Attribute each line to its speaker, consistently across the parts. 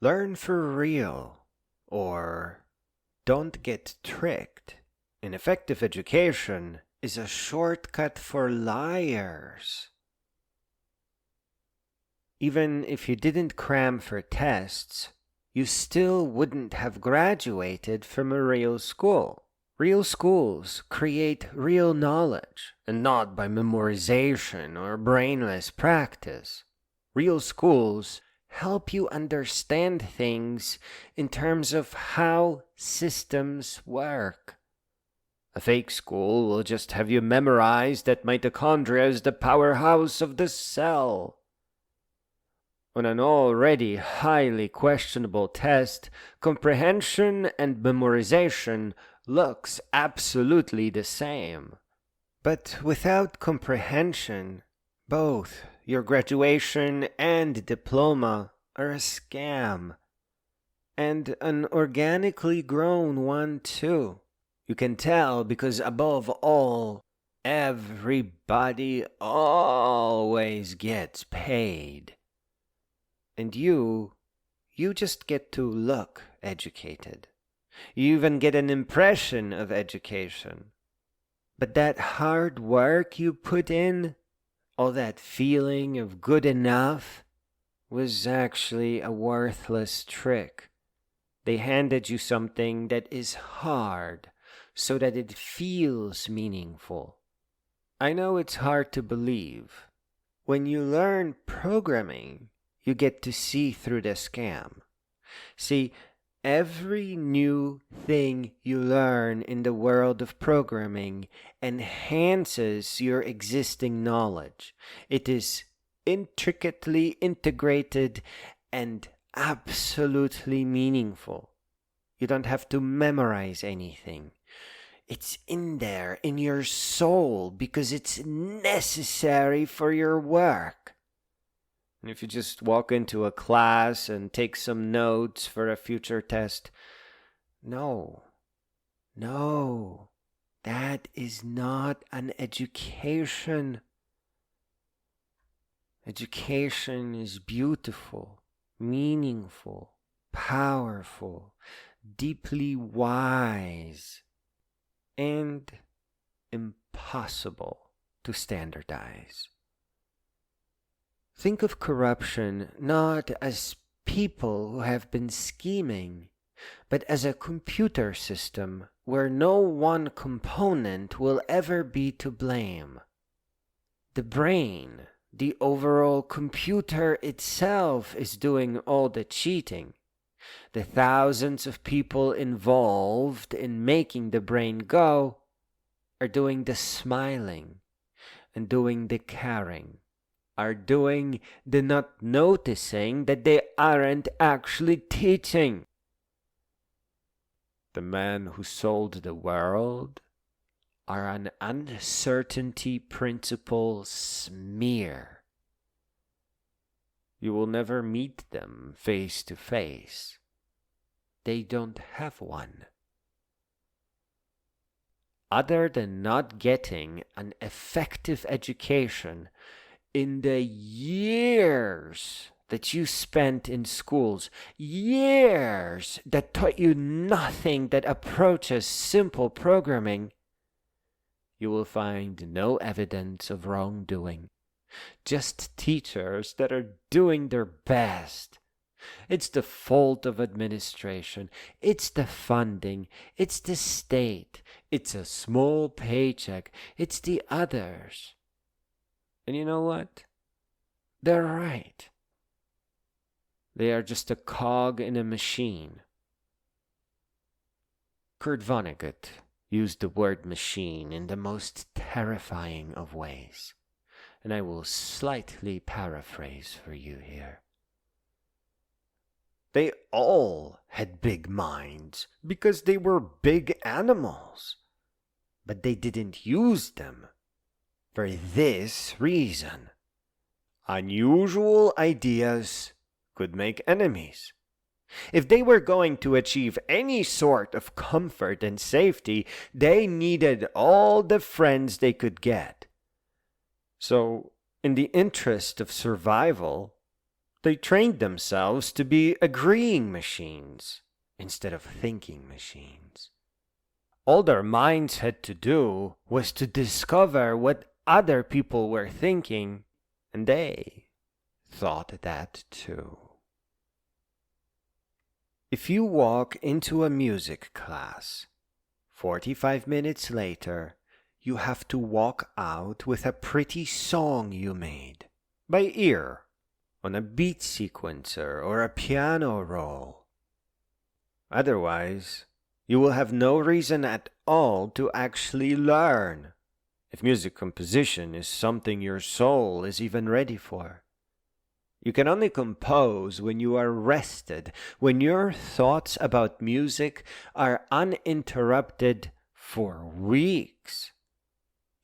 Speaker 1: Learn for real, or don't get tricked. Ineffective education is a shortcut for liars. Even if you didn't cram for tests, you still wouldn't have graduated from a real school. Real schools create real knowledge, and not by memorization or brainless practice. Real schools help you understand things in terms of how systems work. A fake school will just have you memorize that mitochondria is the powerhouse of the cell. On an already highly questionable test, comprehension and memorization looks absolutely the same. But without comprehension, both your graduation and diploma are a scam. And an organically grown one too. You can tell because above all, everybody always gets paid. And you just get to look educated. You even get an impression of education. But that hard work you put in, all that feeling of good enough, was actually a worthless trick. They handed you something that is hard so that it feels meaningful. I know it's hard to believe. When you learn programming, you get to see through the scam. See, every new thing you learn in the world of programming enhances your existing knowledge. It is intricately integrated and absolutely meaningful. You don't have to memorize anything. It's in there, in your soul, because it's necessary for your work. And if you just walk into a class and take some notes for a future test, no, that is not an education. Education is beautiful, meaningful, powerful, deeply wise, and impossible to standardize. Think of corruption not as people who have been scheming, but as a computer system where no one component will ever be to blame. The brain, the overall computer itself, is doing all the cheating. The thousands of people involved in making the brain go are doing the smiling and doing the caring. Are doing the not noticing that they aren't actually teaching. The men who sold the world are an uncertainty principle smear. You will never meet them face to face. They don't have one. Other than not getting an effective education, in the years that you spent in schools, years that taught you nothing that approaches simple programming, you will find no evidence of wrongdoing. Just teachers that are doing their best. It's the fault of administration. It's the funding. It's the state. It's a small paycheck. It's the others. And you know what? They're right. They are just a cog in a machine. Kurt Vonnegut used the word machine in the most terrifying of ways, and I will slightly paraphrase for you here. They all had big minds because they were big animals, but they didn't use them. For this reason, unusual ideas could make enemies. If they were going to achieve any sort of comfort and safety, they needed all the friends they could get. So, in the interest of survival, They trained themselves to be agreeing machines instead of thinking machines. All their minds had to do was to discover what other people were thinking, and they thought that too. If you walk into a music class, 45 minutes later, you have to walk out with a pretty song you made, by ear, on a beat sequencer or a piano roll. Otherwise, you will have no reason at all to actually learn, if music composition is something your soul is even ready for. You can only compose when you are rested, when your thoughts about music are uninterrupted for weeks.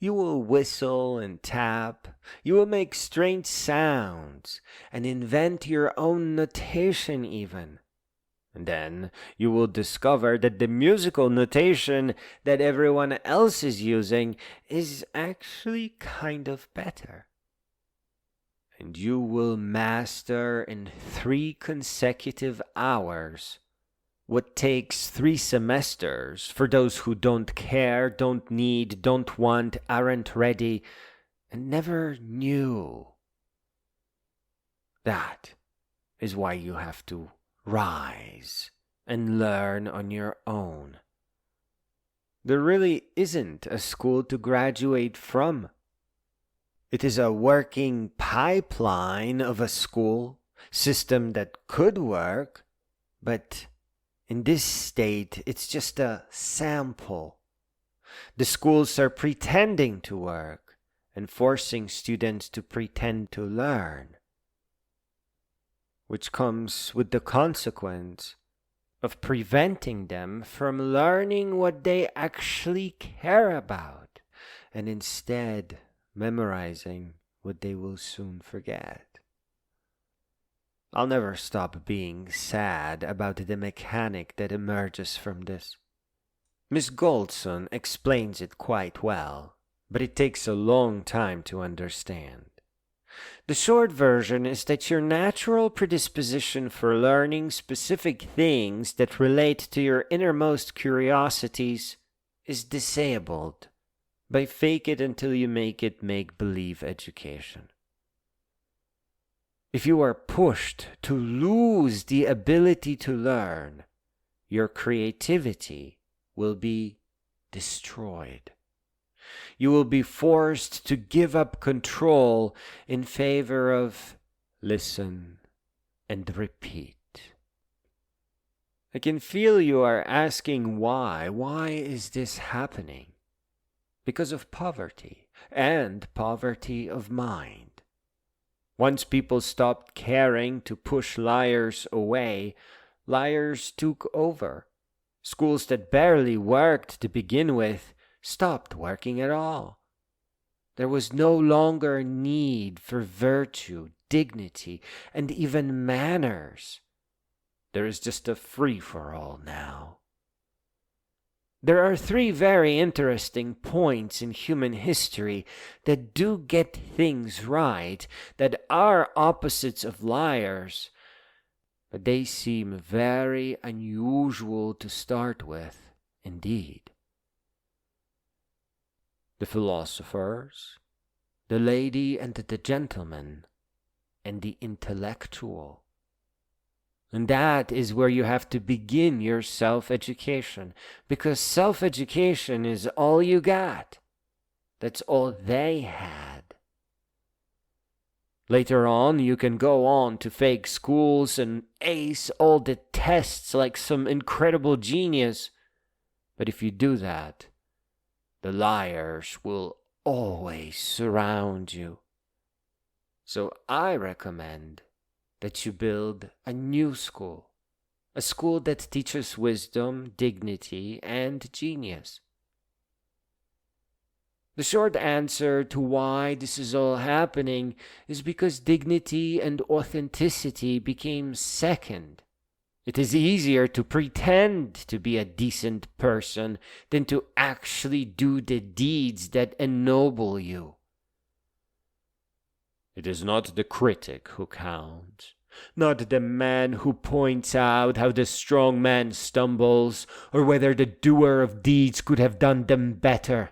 Speaker 1: You will whistle and tap, you will make strange sounds, and invent your own notation even. And then you will discover that the musical notation that everyone else is using is actually kind of better. And you will master in 3 consecutive hours what takes 3 semesters for those who don't care, don't need, don't want, aren't ready, and never knew. That is why you have to rise and learn on your own. There really isn't a school to graduate from. It is a working pipeline of a school system that could work, but in this state, it's just a sample. The schools are pretending to work and forcing students to pretend to learn, which comes with the consequence of preventing them from learning what they actually care about, and instead memorizing what they will soon forget. I'll never stop being sad about the mechanic that emerges from this. Miss Goldson explains it quite well, but it takes a long time to understand. The short version is that your natural predisposition for learning specific things that relate to your innermost curiosities is disabled by fake it until you make it make-believe education. If you are pushed to lose the ability to learn, your creativity will be destroyed. You will be forced to give up control in favor of listen and repeat. I can feel you are asking why. Why is this happening? Because of poverty, and poverty of mind. Once people stopped caring to push liars away, liars took over. Schools that barely worked to begin with stopped working at all. There was no longer need for virtue, dignity, and even manners. There is just a free-for-all now. There are 3 very interesting points in human history that do get things right, that are opposites of liars, but they seem very unusual to start with, indeed. The philosophers, the lady and the gentleman, and the intellectual. And that is where you have to begin your self-education, because self-education is all you got. That's all they had. Later on, you can go on to fake schools and ace all the tests like some incredible genius. But if you do that, the liars will always surround you. So I recommend that you build a new school, a school that teaches wisdom, dignity, and genius. The short answer to why this is all happening is because dignity and authenticity became second. It is easier to pretend to be a decent person than to actually do the deeds that ennoble you. It is not the critic who counts, Not the man who points out how the strong man stumbles, or whether the doer of deeds could have done them better.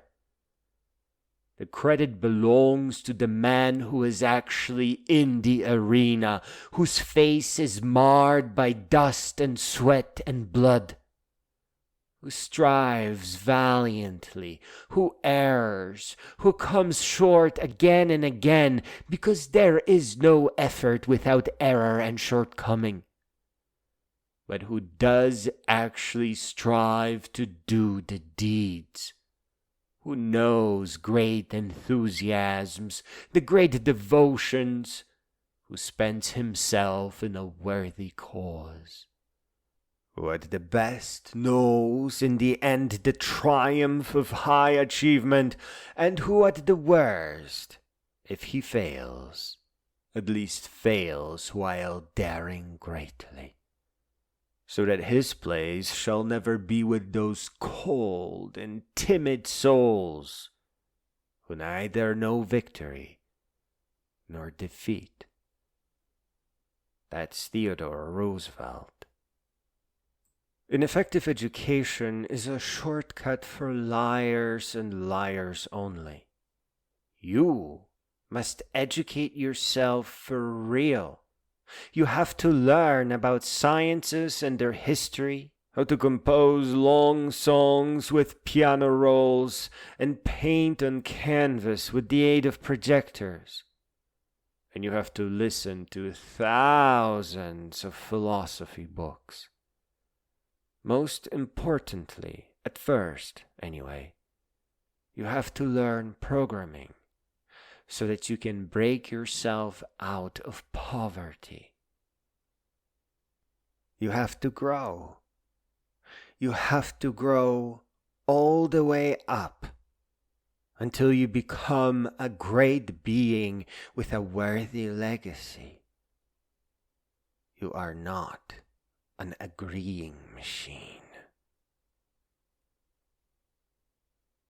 Speaker 1: The credit belongs to the man who is actually in the arena, whose face is marred by dust and sweat and blood, who strives valiantly, who errs, who comes short again and again, because there is no effort without error and shortcoming, but who does actually strive to do the deeds, who knows great enthusiasms, the great devotions, who spends himself in a worthy cause, who at the best knows in the end the triumph of high achievement, and who at the worst, if he fails, at least fails while daring greatly, so that his place shall never be with those cold and timid souls who neither know victory nor defeat. That's Theodore Roosevelt. Ineffective education is a shortcut for liars and liars only. You must educate yourself for real. You have to learn about sciences and their history, how to compose long songs with piano rolls, and paint on canvas with the aid of projectors. And you have to listen to thousands of philosophy books. Most importantly, at first anyway, you have to learn programming, so that you can break yourself out of poverty. You have to grow. You have to grow all the way up until you become a great being with a worthy legacy. You are not an agreeing machine.